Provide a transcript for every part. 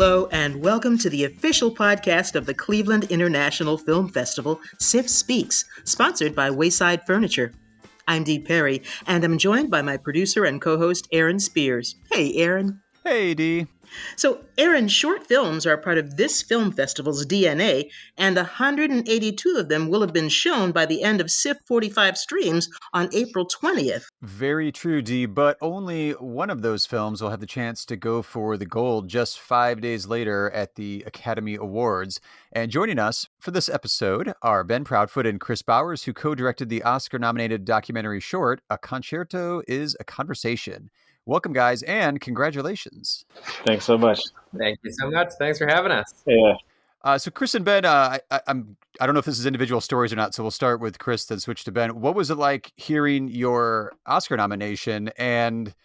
Hello, and welcome to the official podcast of the Cleveland International Film Festival, SIF Speaks, sponsored by Wayside Furniture. I'm Dee Perry, and I'm joined by my producer and co-host, Aaron Spears. Hey, Aaron. Hey, Dee. So, Aaron, short films are part of this film festival's DNA, and 182 of them will have been shown by the end of SIF 45 streams on April 20th. Very true, Dee, but only one of those films will have the chance to go for the gold just 5 days later at the Academy Awards. And joining us for this episode are Ben Proudfoot and Chris Bowers, who co-directed the Oscar-nominated documentary short, A Concerto is a Conversation. Welcome, guys, and congratulations. Thanks so much. Thank you so much. Thanks for having us. Yeah. So Chris and Ben, I don't know if this is individual stories or not, so we'll start with Chris, then switch to Ben. What was it like hearing your Oscar nomination? And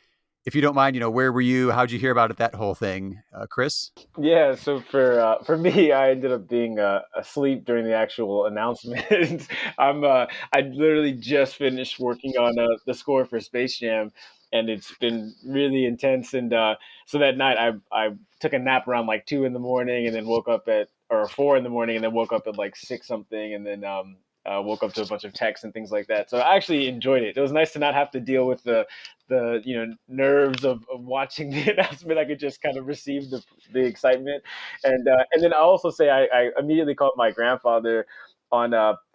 if you don't mind, where were you? How'd you hear about it, that whole thing? Chris? Yeah, so for me, I ended up being asleep during the actual announcement. I literally just finished working on the score for Space Jam, and it's been really intense. And so that night, I took a nap around like 2 a.m, and then woke up at 4 a.m, and then woke up at like 6 something, and then woke up to a bunch of texts and things like that. So I actually enjoyed it. It was nice to not have to deal with the nerves of watching the announcement. I could just kind of receive the excitement. And then I also say I immediately called my grandfather on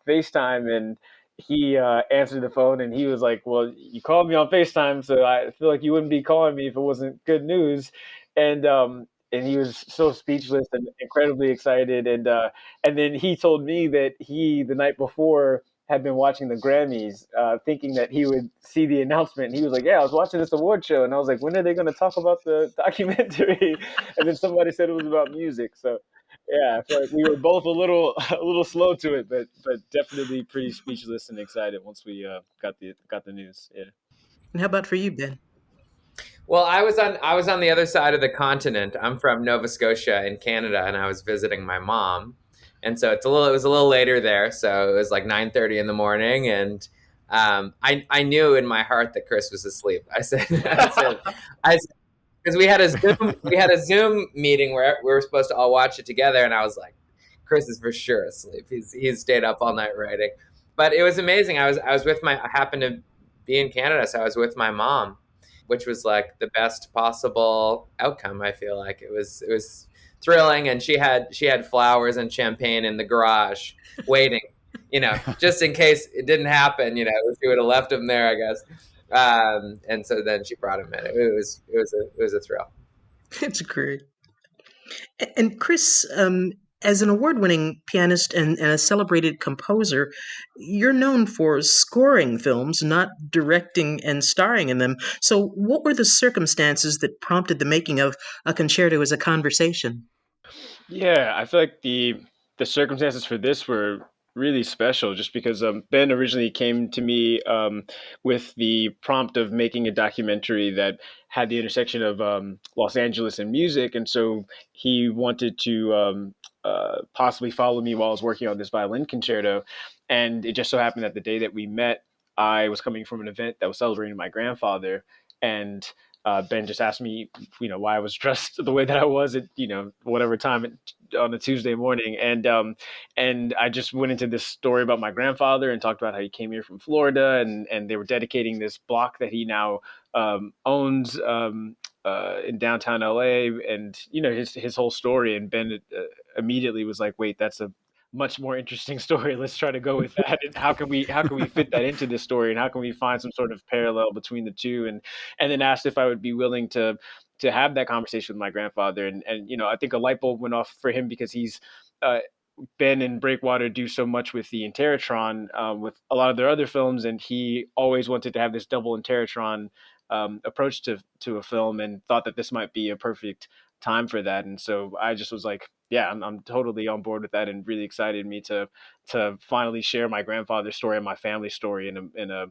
FaceTime, and he answered the phone, and he was like, "Well, you called me on FaceTime, so I feel like you wouldn't be calling me if it wasn't good news." And he was so speechless and incredibly excited. And then he told me that he, the night before, had been watching the Grammys, thinking that he would see the announcement. And he was like, "Yeah, I was watching this award show." And I was like, "When are they going to talk about the documentary?" And then somebody said it was about music. So yeah, I feel like we were both a little slow to it, but definitely pretty speechless and excited once we got the news. Yeah. And how about for you, Ben? Well, I was on the other side of the continent. I'm from Nova Scotia in Canada, and I was visiting my mom. And so it was a little later there. So it was like 9:30 in the morning, and I knew in my heart that Chris was asleep. I said, because we had a Zoom meeting where we were supposed to all watch it together, and I was like, Chris is for sure asleep. He's stayed up all night writing. But it was amazing. I happened to be in Canada, so I was with my mom, which was like the best possible outcome. I feel like it was thrilling, and she had flowers and champagne in the garage waiting, just in case it didn't happen. She would have left him there, I guess. And so then she brought him in. It was a thrill. It's great. And Chris, as an award-winning pianist and a celebrated composer, you're known for scoring films, not directing and starring in them. So what were the circumstances that prompted the making of A Concerto as a Conversation? Yeah, I feel like the circumstances for this were really special, just because Ben originally came to me with the prompt of making a documentary that had the intersection of Los Angeles and music, and so he wanted to possibly follow me while I was working on this violin concerto. And it just so happened that the day that we met, I was coming from an event that was celebrating my grandfather, and Ben just asked me, why I was dressed the way that I was at, whatever time on a Tuesday morning. And I just went into this story about my grandfather and talked about how he came here from Florida, and they were dedicating this block that he now owns in downtown LA, and, his whole story. And Ben immediately was like, "Wait, that's a much more interesting story. Let's try to go with that. And how can we fit that into this story, and how can we find some sort of parallel between the two?" And then asked if I would be willing to have that conversation with my grandfather. And I think a light bulb went off for him, because he's Ben and Breakwater do so much with the Interrotron, with a lot of their other films, and he always wanted to have this double Interrotron approach to a film, and thought that this might be a perfect time for that. And so I just was like, yeah, I'm totally on board with that, and really excited me to finally share my grandfather's story and my family story in a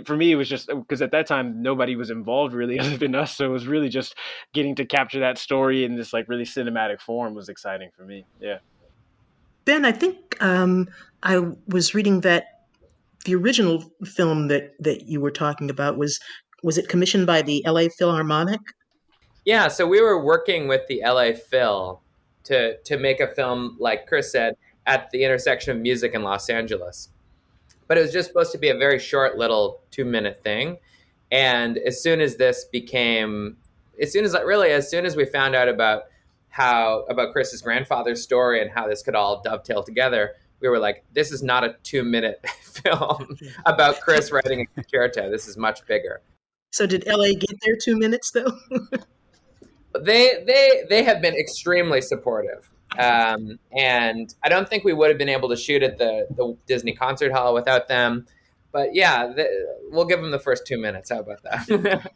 for me, it was just because at that time nobody was involved really other than us, so it was really just getting to capture that story in this like really cinematic form was exciting for me. Yeah. Ben, I think I was reading that the original film that you were talking about was it commissioned by the LA Philharmonic? Yeah, so we were working with the LA Phil to make a film, like Chris said, at the intersection of music and Los Angeles. But it was just supposed to be a very short little 2-minute thing. And as soon as this became, as soon as we found out about about Chris's grandfather's story and how this could all dovetail together, we were like, this is not a 2-minute film about Chris writing a concerto. This is much bigger. So did LA get their 2 minutes though? They have been extremely supportive. And I don't think we would have been able to shoot at the Disney Concert Hall without them. But yeah, we'll give them the first 2 minutes. How about that?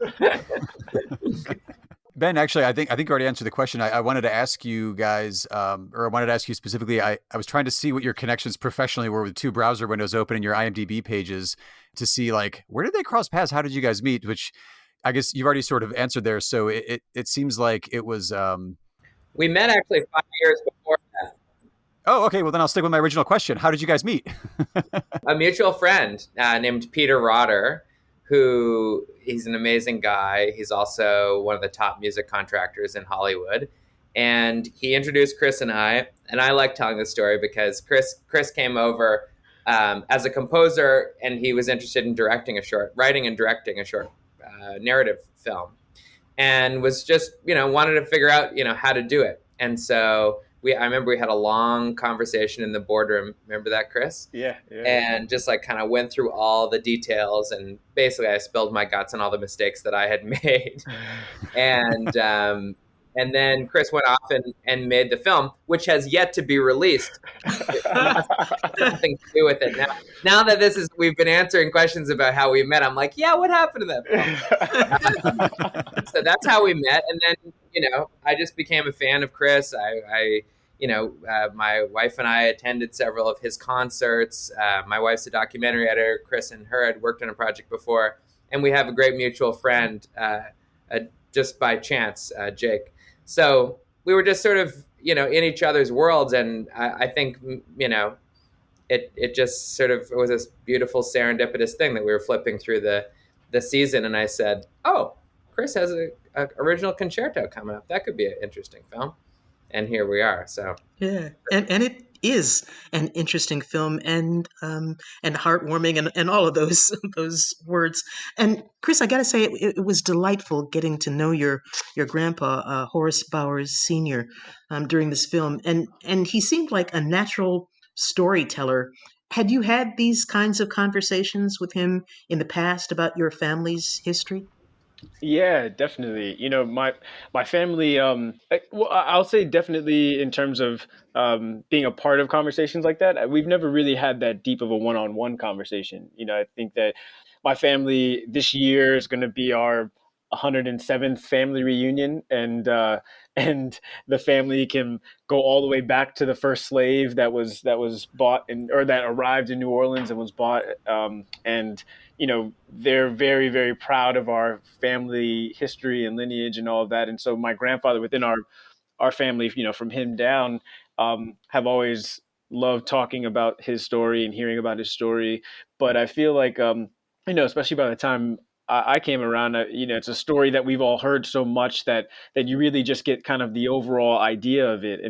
Ben, actually, I think you already answered the question. I wanted to ask you guys, or I wanted to ask you specifically. I was trying to see what your connections professionally were with two browser windows open in your IMDb pages to see, like, where did they cross paths? How did you guys meet? Which I guess you've already sort of answered there. So it seems like it was. We met actually 5 years before that. Oh, okay. Well, then I'll stick with my original question. How did you guys meet? A mutual friend named Peter Rotter, who he's an amazing guy. He's also one of the top music contractors in Hollywood. And he introduced Chris and I like telling this story because Chris came over as a composer, and he was interested in writing and directing a short narrative film, and was just, wanted to figure out, how to do it. And so I remember we had a long conversation in the boardroom. Remember that, Chris? Yeah. And just like kind of went through all the details, and basically I spilled my guts on all the mistakes that I had made. And then Chris went off and made the film, which has yet to be released. It has nothing to do with it now that we've been answering questions about how we met. I'm like, yeah, what happened to that film? So that's how we met. And then, I just became a fan of Chris. My wife and I attended several of his concerts. My wife's a documentary editor. Chris and her had worked on a project before. And we have a great mutual friend, just by chance, Jake. So we were just sort of, in each other's worlds. And I think, it just sort of was this beautiful serendipitous thing that we were flipping through the season. And I said, oh, Chris has a original concerto coming up. That could be an interesting film. And here we are. So Yeah, and it is an interesting film, and heartwarming, and all of those those words. And Chris, I gotta say, it was delightful getting to know your grandpa, Horace Bowers Sr., during this film, and he seemed like a natural storyteller. Had you had these kinds of conversations with him in the past about your family's history? Yeah, definitely. My family. Well, I'll say definitely in terms of being a part of conversations like that. We've never really had that deep of a one-on-one conversation. I think that my family this year is going to be our 107th family reunion, and the family can go all the way back to the first slave that was bought or that arrived in New Orleans and was bought, and they're very, very proud of our family history and lineage and all of that. And so my grandfather within our family, from him down, have always loved talking about his story and hearing about his story. But I feel like, especially by the time I came around, it's a story that we've all heard so much that you really just get kind of the overall idea of it,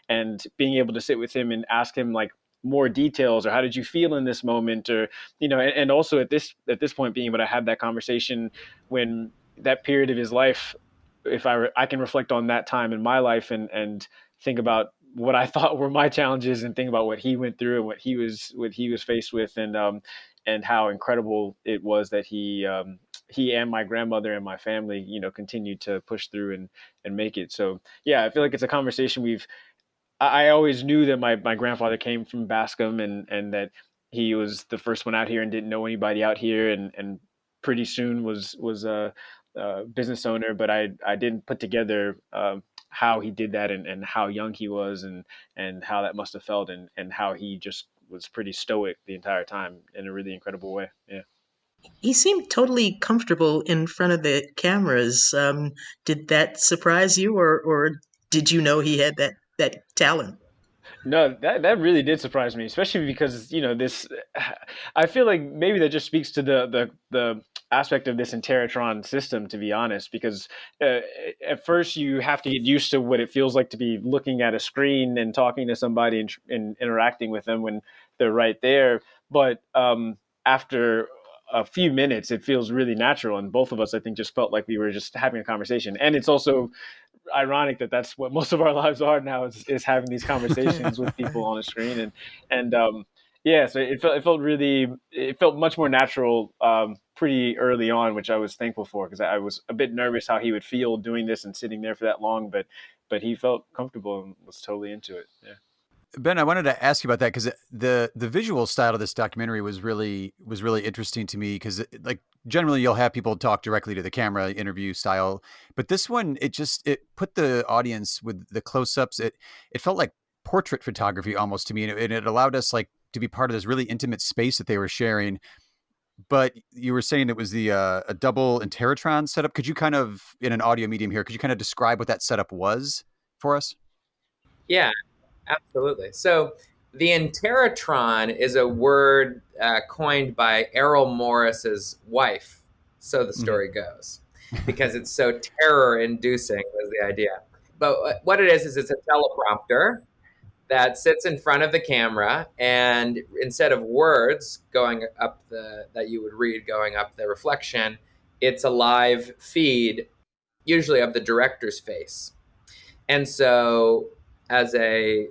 and being able to sit with him and ask him like more details, or how did you feel in this moment, or and also at this point being able to have that conversation when that period of his life, if I can reflect on that time in my life, and think about what I thought were my challenges, and think about what he went through and what he was faced with, and how incredible it was that he and my grandmother and my family continued to push through and make it. So yeah, I feel like it's a conversation I always knew that my grandfather came from Bascom, and that he was the first one out here and didn't know anybody out here, and pretty soon was a business owner. But I didn't put together how he did that, and how young he was, and how that must have felt, and how he just was pretty stoic the entire time in a really incredible way. Yeah. He seemed totally comfortable in front of the cameras. Did that surprise you, or did you know he had that talent? No, that really did surprise me, especially because this. I feel like maybe that just speaks to the aspect of this Interatron system, to be honest, because at first you have to get used to what it feels like to be looking at a screen and talking to somebody and interacting with them when they're right there. But after a few minutes, it feels really natural. And both of us, I think, just felt like we were just having a conversation. And it's also ironic that that's what most of our lives are now, is having these conversations with people on a screen. And yeah, so it felt much more natural pretty early on, which I was thankful for, because I was a bit nervous how he would feel doing this and sitting there for that long, but he felt comfortable and was totally into it. Yeah. Ben, I wanted to ask you about that because the visual style of this documentary was really interesting to me, because like generally you'll have people talk directly to the camera, interview style, but this one it put the audience with the close-ups. It felt like portrait photography almost to me, and it allowed us like to be part of this really intimate space that they were sharing. But you were saying it was a double Interatron setup. Could you kind of, in an audio medium here, could you kind of describe what that setup was for us? Yeah, absolutely. So the Interatron is a word coined by Errol Morris's wife, so the story goes, because it's so terror-inducing was the idea. But what it is it's a teleprompter that sits in front of the camera, and instead of words going up that you would read going up the reflection, it's a live feed, usually of the director's face. And so as a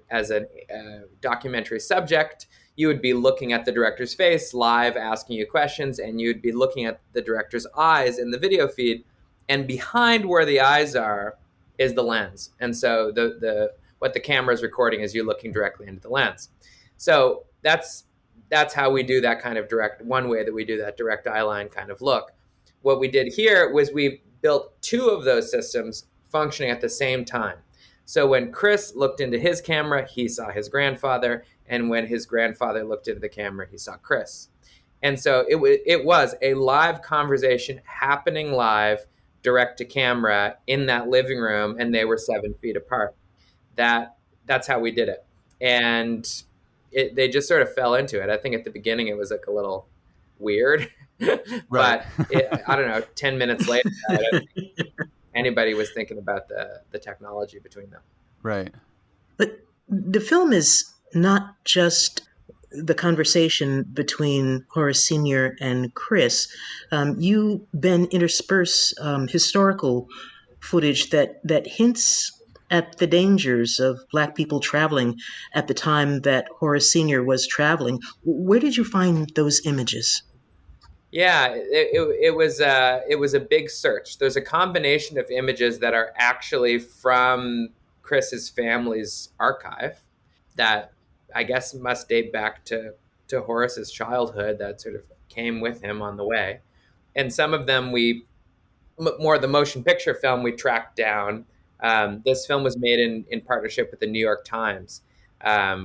documentary subject, you would be looking at the director's face live, asking you questions, and you'd be looking at the director's eyes in the video feed, and behind where the eyes are is the lens. And so the what the camera is recording is you looking directly into the lens. So that's how we do that kind of one way that we do that direct eye line kind of look. What we did here was we built two of those systems functioning at the same time. So when Chris looked into his camera, he saw his grandfather, and when his grandfather looked into the camera, he saw Chris. And so it was a live conversation happening live, direct to camera in that living room, and they were 7 feet apart. That's how we did it, and they just sort of fell into it. I think at the beginning it was like a little weird, but I don't know. 10 minutes later, I don't think anybody was thinking about the technology between them. Right. But the film is not just the conversation between Horace Sr. and Chris. You, Ben, intersperse historical footage that hints at the dangers of Black people traveling at the time that Horace Sr. was traveling. Where did you find those images? Yeah, it was a big search. There's a combination of images that are actually from Chris's family's archive that I guess must date back to Horace's childhood, that sort of came with him on the way. And some of them more the motion picture film we tracked down. This film was made in partnership with the New York Times,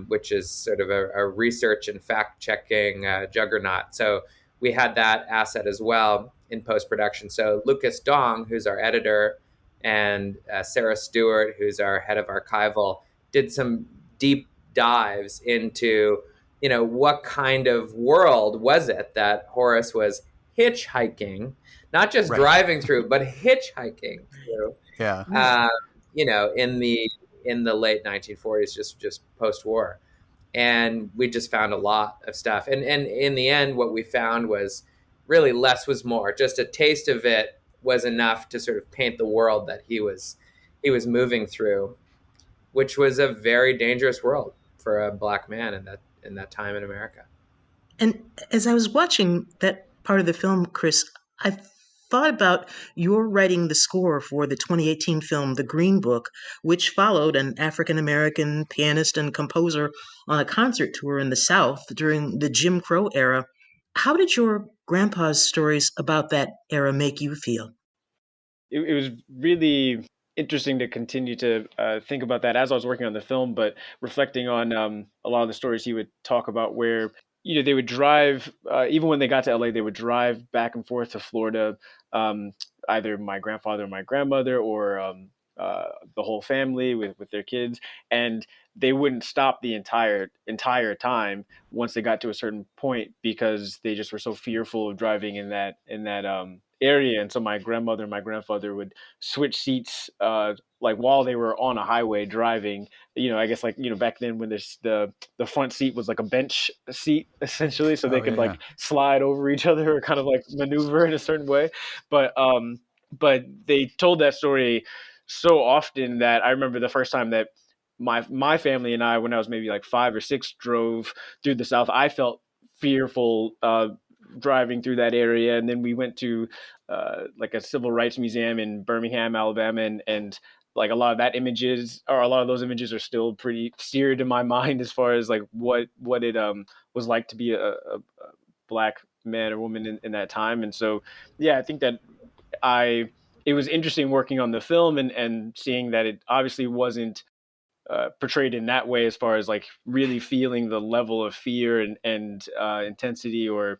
which is sort of a research and fact-checking juggernaut. So we had that asset as well in post-production. So Lucas Dong, who's our editor, and Sarah Stewart, who's our head of archival, did some deep dives into, what kind of world was it that Horace was hitchhiking, not just driving through, but hitchhiking through. Yeah. In the late 1940s, just post-war. And we just found a lot of stuff. And in the end, what we found was really less was more. Just a taste of it was enough to sort of paint the world that he was moving through, which was a very dangerous world for a Black man in that time in America. And as I was watching that part of the film, Chris, I thought about your writing the score for the 2018 film The Green Book, which followed an African-American pianist and composer on a concert tour in the South during the Jim Crow era. How did your grandpa's stories about that era make you feel? It was really interesting to continue to think about that as I was working on the film, but reflecting on a lot of the stories he would talk about where, they would drive, even when they got to LA, they would drive back and forth to Florida, either my grandfather or my grandmother, or the whole family with their kids, and they wouldn't stop the entire time once they got to a certain point because they just were so fearful of driving in that area. And so my grandmother and my grandfather would switch seats like while they were on a highway driving. I guess like back then when there's the front seat was like a bench seat essentially, so they Oh could yeah. like slide over each other or kind of like maneuver in a certain way. But they told that story so often that I remember the first time that my family and I, when I was maybe like 5 or 6, drove through the South. I felt fearful driving through that area, and then we went to like a civil rights museum in Birmingham, Alabama, and like a lot of those images are still pretty seared in my mind as far as like what it was like to be a black man or woman in that time. And so yeah, I think that it was interesting working on the film and seeing that it obviously wasn't portrayed in that way as far as like really feeling the level of fear and intensity, or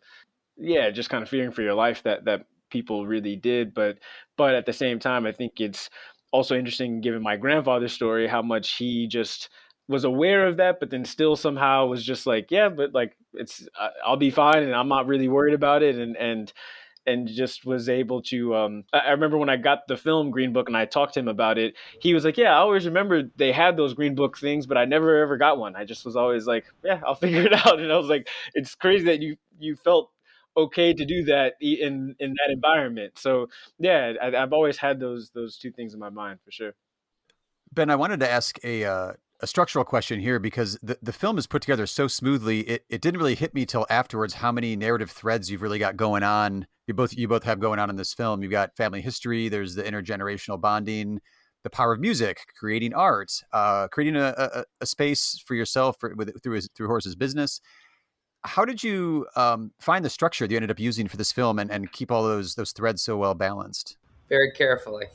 yeah, just kind of fearing for your life that people really did. But at the same time, I think it's also interesting, given my grandfather's story, how much he just was aware of that, but then still somehow was just like, yeah, but like I'll be fine, and I'm not really worried about it, and just was able to I remember when I got the film Green Book and I talked to him about it, he was like, yeah, I always remember they had those Green Book things, but I never ever got one. I just was always like, yeah, I'll figure it out. And I was like, it's crazy that you felt okay to do that in that environment. So yeah, I've always had those two things in my mind for sure. Ben, I wanted to ask a structural question here because the film is put together so smoothly. It didn't really hit me till afterwards how many narrative threads you've really got going on. You both have going on in this film. You've got family history. There's the intergenerational bonding, the power of music, creating art, creating a space for yourself through Horace's business. How did you find the structure that you ended up using for this film and keep all those threads so well balanced? Very carefully.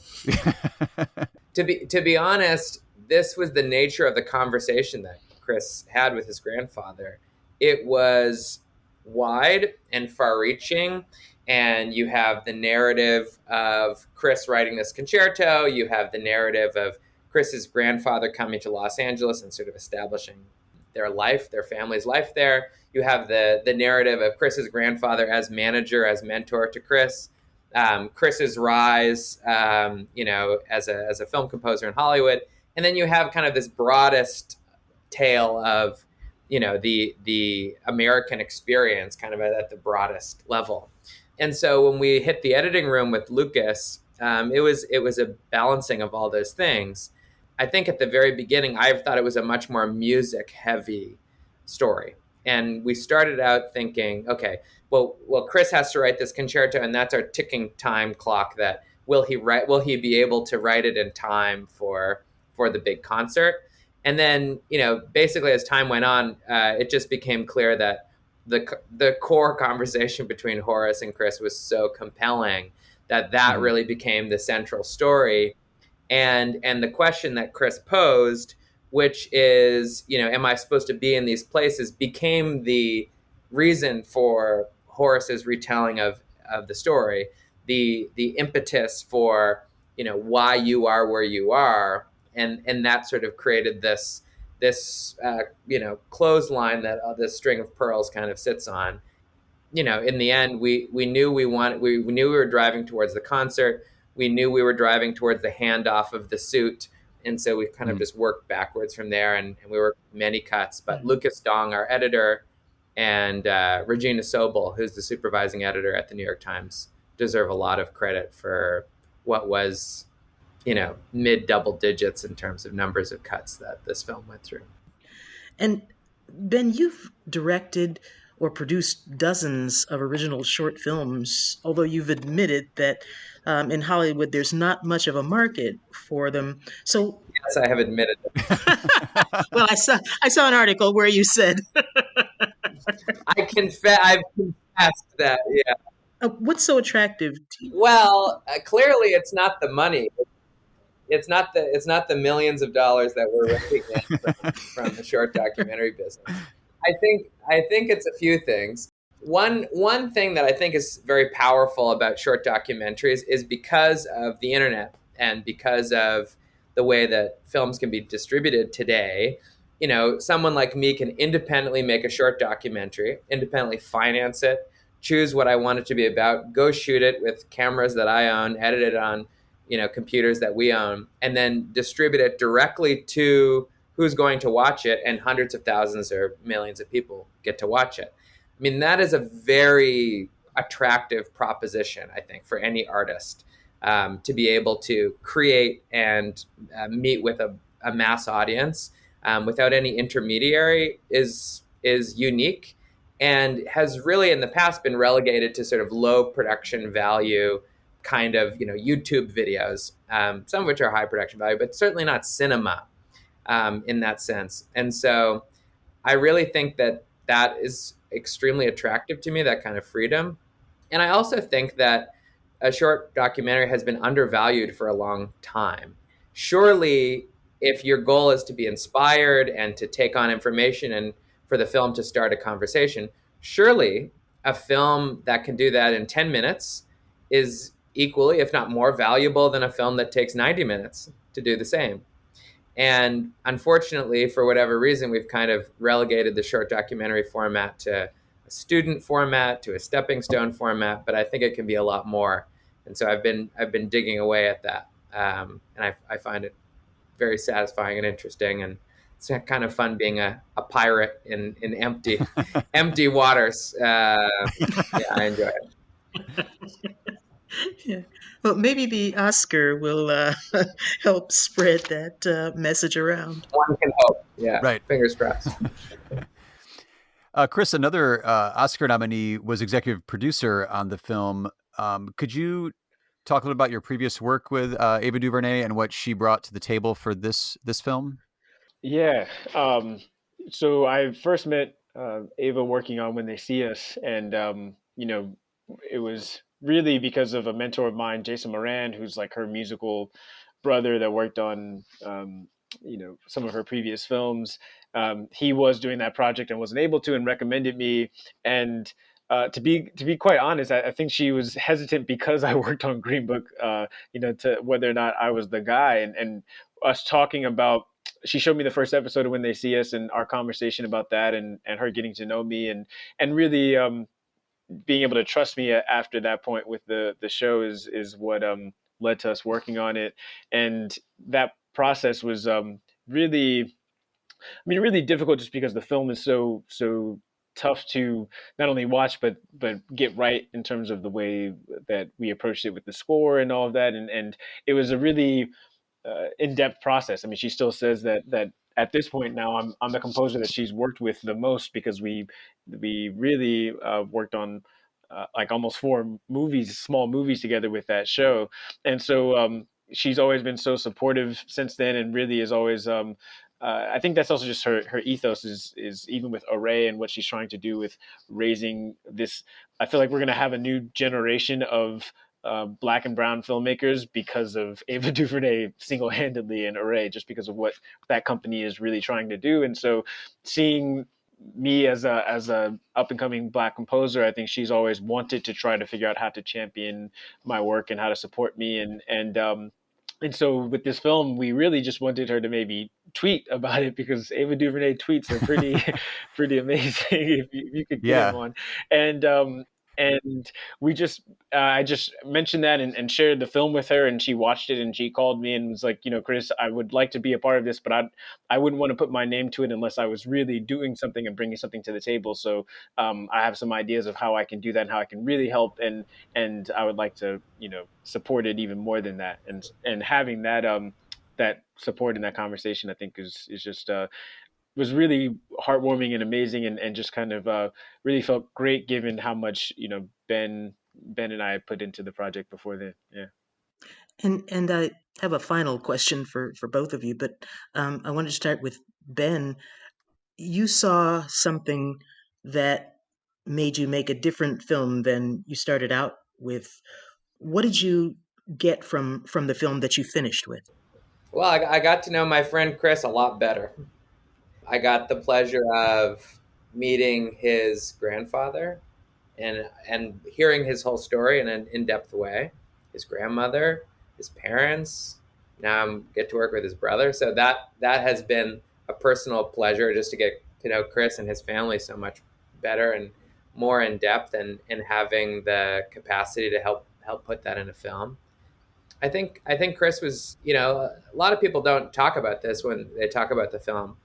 To be honest, this was the nature of the conversation that Chris had with his grandfather. It was wide and far-reaching, and you have the narrative of Chris writing this concerto. You have the narrative of Chris's grandfather coming to Los Angeles and sort of establishing their life, their family's life there. You have the narrative of Chris's grandfather as manager, as mentor to Chris. Chris's rise, as a film composer in Hollywood, and then you have kind of this broadest tale of, the American experience, kind of at the broadest level. And so when we hit the editing room with Lucas, it was a balancing of all those things. I think at the very beginning, I thought it was a much more music-heavy story, and we started out thinking, okay, well, Chris has to write this concerto, and that's our ticking time clock. That will he be able to write it in time for the big concert? And then, basically as time went on, it just became clear that the core conversation between Horace and Chris was so compelling that really became the central story. And the question that Chris posed, which is, am I supposed to be in these places, became the reason for Horace's retelling of the story, the impetus for, why you are where you are. And that sort of created this clothesline that this string of pearls kind of sits on. In the end, we knew we knew we were driving towards the concert. We knew we were driving towards the handoff of the suit. And so we kind of just worked backwards from there, and we worked many cuts. But Lucas Dong, our editor, and Regina Sobel, who's the supervising editor at the New York Times, deserve a lot of credit for what was, mid double digits in terms of numbers of cuts that this film went through. And Ben, you've directed or produced dozens of original short films, although you've admitted that in Hollywood there's not much of a market for them. So yes, I have admitted that. Well, I saw an article where you said I've confessed that. Yeah. What's so attractive to you? Well, clearly it's not the money. It's not the millions of dollars that we're raking in from the short documentary business. I think it's a few things. One thing that I think is very powerful about short documentaries is because of the internet and because of the way that films can be distributed today, someone like me can independently make a short documentary, independently finance it, choose what I want it to be about, go shoot it with cameras that I own, edit it on, computers that we own, and then distribute it directly to who's going to watch it, and hundreds of thousands or millions of people get to watch it. I mean, that is a very attractive proposition, I think, for any artist, to be able to create and meet with a mass audience without any intermediary is unique, and has really in the past been relegated to sort of low production value kind of YouTube videos, some of which are high production value, but certainly not cinema in that sense. And so I really think that is extremely attractive to me, that kind of freedom. And I also think that a short documentary has been undervalued for a long time. Surely, if your goal is to be inspired and to take on information and for the film to start a conversation, surely a film that can do that in 10 minutes is equally, if not more valuable than a film that takes 90 minutes to do the same. And unfortunately, for whatever reason, we've kind of relegated the short documentary format to a student format, to a stepping stone format, but I think it can be a lot more. And so I've been digging away at that, and I find it very satisfying and interesting, and it's kind of fun being a pirate in empty waters. Yeah, I enjoy it. Yeah. Well, maybe the Oscar will help spread that message around. One can hope. Yeah, Right. Fingers crossed. Chris, another Oscar nominee, was executive producer on the film. Could you talk a little about your previous work with Ava DuVernay and what she brought to the table for this film? Yeah. So I first met Ava working on When They See Us, and it was really because of a mentor of mine, Jason Moran, who's like her musical brother that worked on some of her previous films. He was doing that project and wasn't able to, and recommended me. And to be quite honest, I think she was hesitant because I worked on Green Book, to whether or not I was the guy, and us talking about. She showed me the first episode of When They See Us, and our conversation about that, and her getting to know me, and really being able to trust me after that point with the show is what led to us working on it. And that process was really, really difficult, just because the film is so tough to not only watch but get right in terms of the way that we approached it with the score and all of that. And it was a really in-depth process. I mean, she still says that at this point now, I'm the composer that she's worked with the most, because we really worked on like almost four movies, small movies together with that show. And so she's always been so supportive since then, and really is always. I think that's also just her ethos is even with Array and what she's trying to do with raising this. I feel like we're going to have a new generation of Black and brown filmmakers because of Ava DuVernay single-handedly and Array, just because of what that company is really trying to do. And so seeing me as a up and coming Black composer, I think she's always wanted to try to figure out how to champion my work and how to support me. And so with this film, we really just wanted her to maybe tweet about it, because Ava DuVernay tweets are pretty pretty amazing if you could get him on. And we just I just mentioned that and shared the film with her, and she watched it, and she called me and was like, Chris, I would like to be a part of this, but I wouldn't want to put my name to it unless I was really doing something and bringing something to the table. So I have some ideas of how I can do that and how I can really help, and I would like to support it even more than that. And having that that support in that conversation, I think is just was really heartwarming and amazing, and just kind of really felt great, given how much Ben and I put into the project before then. Yeah. And I have a final question for both of you, but I wanted to start with Ben. You saw something that made you make a different film than you started out with. What did you get from the film that you finished with? Well, I got to know my friend Chris a lot better. I got the pleasure of meeting his grandfather and hearing his whole story in an in-depth way. His grandmother, his parents, now I get to work with his brother. So that has been a personal pleasure, just to get to know Chris and his family so much better and more in depth, and having the capacity to help put that in a film. I think Chris was, a lot of people don't talk about this when they talk about the film,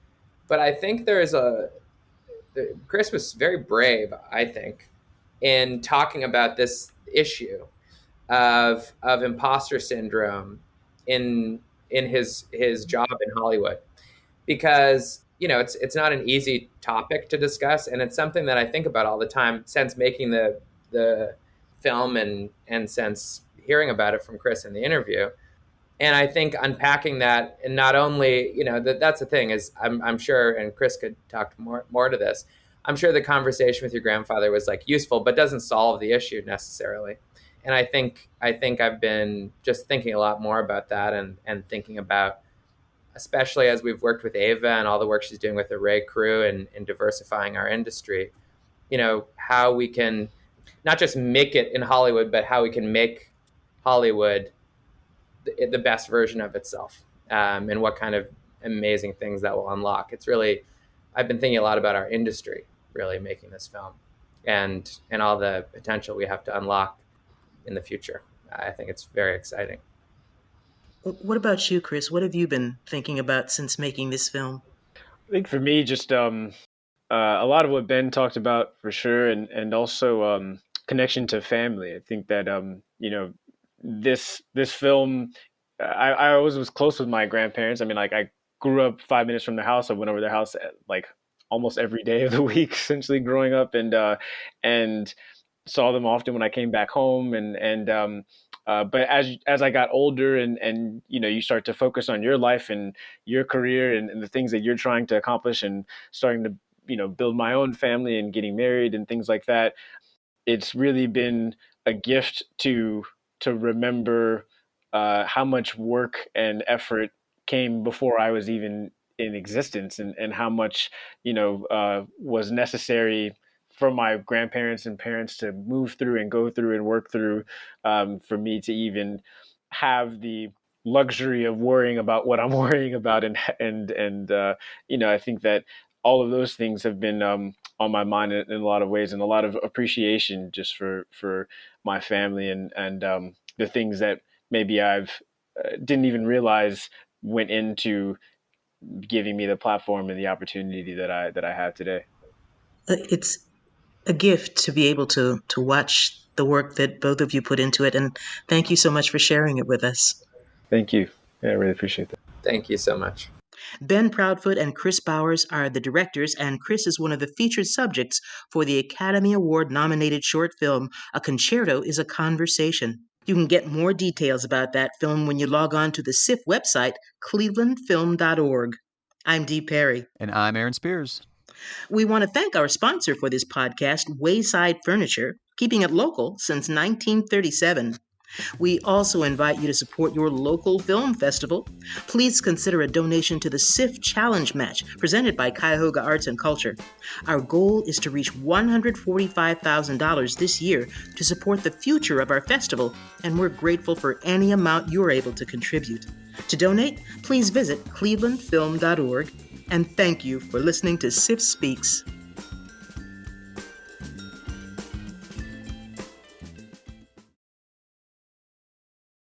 but I think Chris was very brave, I think, in talking about this issue of imposter syndrome in his job in Hollywood, because it's not an easy topic to discuss, and it's something that I think about all the time since making the film, and since hearing about it from Chris in the interview. And I think unpacking that, and not only, that's the thing is, I'm sure, and Chris could talk more to this, I'm sure the conversation with your grandfather was like useful, but doesn't solve the issue necessarily. And I think I've been just thinking a lot more about that, and thinking about, especially as we've worked with Ava and all the work she's doing with the Ray crew, and diversifying our industry, how we can not just make it in Hollywood, but how we can make Hollywood the best version of itself, and what kind of amazing things that will unlock. It's really, I've been thinking a lot about our industry really making this film, and all the potential we have to unlock in the future. I think it's very exciting. What about you, Chris? What have you been thinking about since making this film? I think for me, just a lot of what Ben talked about for sure, and also connection to family. I think that this film, I always was close with my grandparents. I mean, like, I grew up 5 minutes from their house. I went over their house like almost every day of the week, essentially growing up, and saw them often when I came back home, but as I got older, and you start to focus on your life and your career, and the things that you're trying to accomplish, and starting to build my own family and getting married and things like that, it's really been a gift to remember how much work and effort came before I was even in existence, and how much was necessary for my grandparents and parents to move through and go through and work through, for me to even have the luxury of worrying about what I'm worrying about, and I think that all of those things have been on my mind in a lot of ways, and a lot of appreciation just for my family, and the things that maybe I've didn't even realize went into giving me the platform and the opportunity that I have today. It's a gift to be able to watch the work that both of you put into it, and thank you so much for sharing it with us. Thank you. Yeah, I really appreciate that. Thank you so much. Ben Proudfoot and Chris Bowers are the directors, and Chris is one of the featured subjects for the Academy Award nominated short film, A Concerto is a Conversation. You can get more details about that film when you log on to the SIF website, clevelandfilm.org. I'm Dee Perry. And I'm Aaron Spears. We want to thank our sponsor for this podcast, Wayside Furniture, keeping it local since 1937. We also invite you to support your local film festival. Please consider a donation to the SIF Challenge Match presented by Cuyahoga Arts and Culture. Our goal is to reach $145,000 this year to support the future of our festival, and we're grateful for any amount you're able to contribute. To donate, please visit clevelandfilm.org, and thank you for listening to SIF Speaks.